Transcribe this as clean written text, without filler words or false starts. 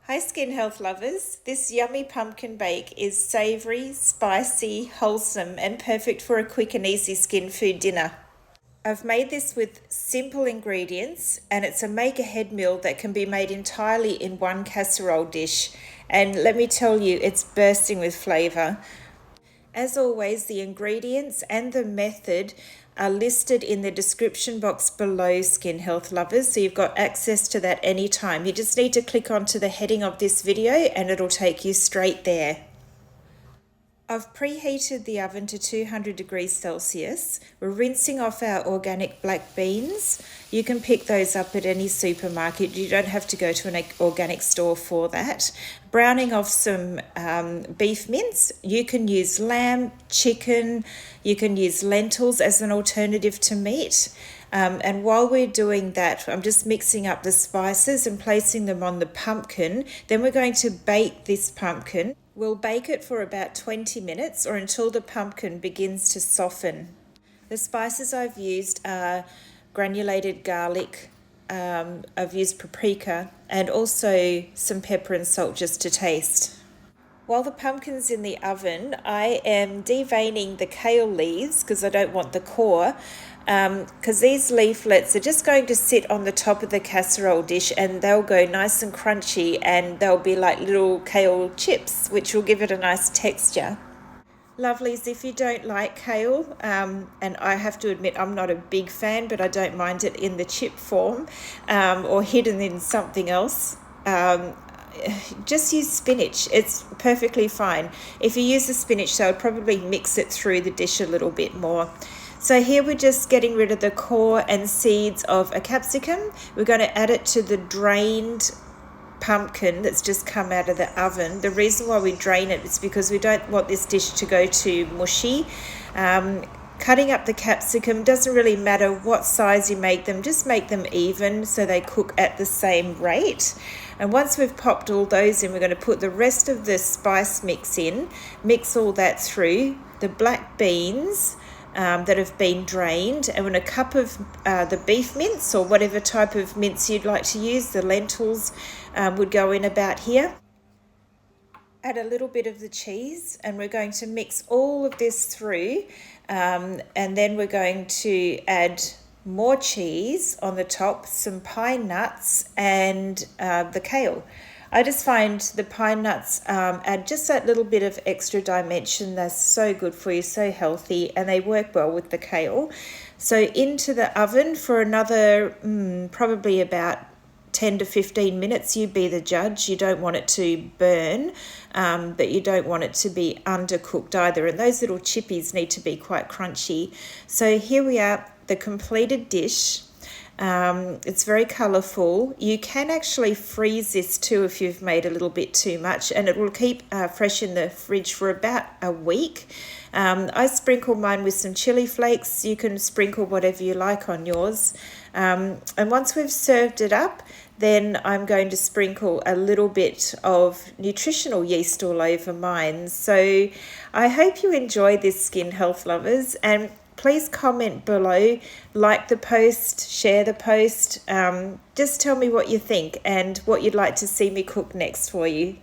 Hi skin health lovers, this yummy pumpkin bake is savoury, spicy, wholesome and perfect for a quick and easy skin food dinner. I've made this with simple ingredients and it's a make ahead meal that can be made entirely in one casserole dish, and let me tell you, it's bursting with flavour. As always, the ingredients and the method are listed in the description box below, skin health lovers, so you've got access to that anytime. You just need to click onto the heading of this video and it'll take you straight there. I've preheated the oven to 200 degrees Celsius. We're rinsing off our organic black beans. You can pick those up at any supermarket. You don't have to go to an organic store for that. Browning off some beef mince. You can use lamb, chicken, you can use lentils as an alternative to meat. And while we're doing that, I'm just mixing up the spices and placing them on the pumpkin. Then we're going to bake this pumpkin. We'll bake it for about 20 minutes or until the pumpkin begins to soften. The spices I've used are granulated garlic, I've used paprika and also some pepper and salt just to taste. While the pumpkin's in the oven, I am deveining the kale leaves because I don't want the core, because these leaflets are just going to sit on the top of the casserole dish and they'll go nice and crunchy and they'll be like little kale chips, which will give it a nice texture. Lovelies, if you don't like kale, and I have to admit I'm not a big fan, but I don't mind it in the chip form or hidden in something else. Just use spinach. It's perfectly fine. If you use the spinach, so I'd probably mix it through the dish a little bit more. So here we're just getting rid of the core and seeds of a capsicum. We're going to add it to the drained pumpkin that's just come out of the oven. The reason why we drain it is because we don't want this dish to go too mushy. Cutting up the capsicum, doesn't really matter what size you make them, just make them even so they cook at the same rate. And once we've popped all those in, we're going to put the rest of the spice mix in, mix all that through, the black beans that have been drained, and when a cup of the beef mince or whatever type of mince you'd like to use, the lentils would go in about here. Add a little bit of the cheese and we're going to mix all of this through, and then we're going to add more cheese on the top, some pine nuts and the kale. I just find the pine nuts add just that little bit of extra dimension. They're so good for you, so healthy, and they work well with the kale. So into the oven for another probably about 10 to 15 minutes. You be the judge. You don't want it to burn, but you don't want it to be undercooked either. And those little chippies need to be quite crunchy. So here we are, the completed dish. It's very colourful. You can actually freeze this too if you've made a little bit too much, and it will keep fresh in the fridge for about a week. I sprinkle mine with some chilli flakes. You can sprinkle whatever you like on yours. And once we've served it up, then I'm going to sprinkle a little bit of nutritional yeast all over mine. So I hope you enjoy this, skin health lovers, and please comment below, like the post, share the post. Just tell me what you think and what you'd like to see me cook next for you.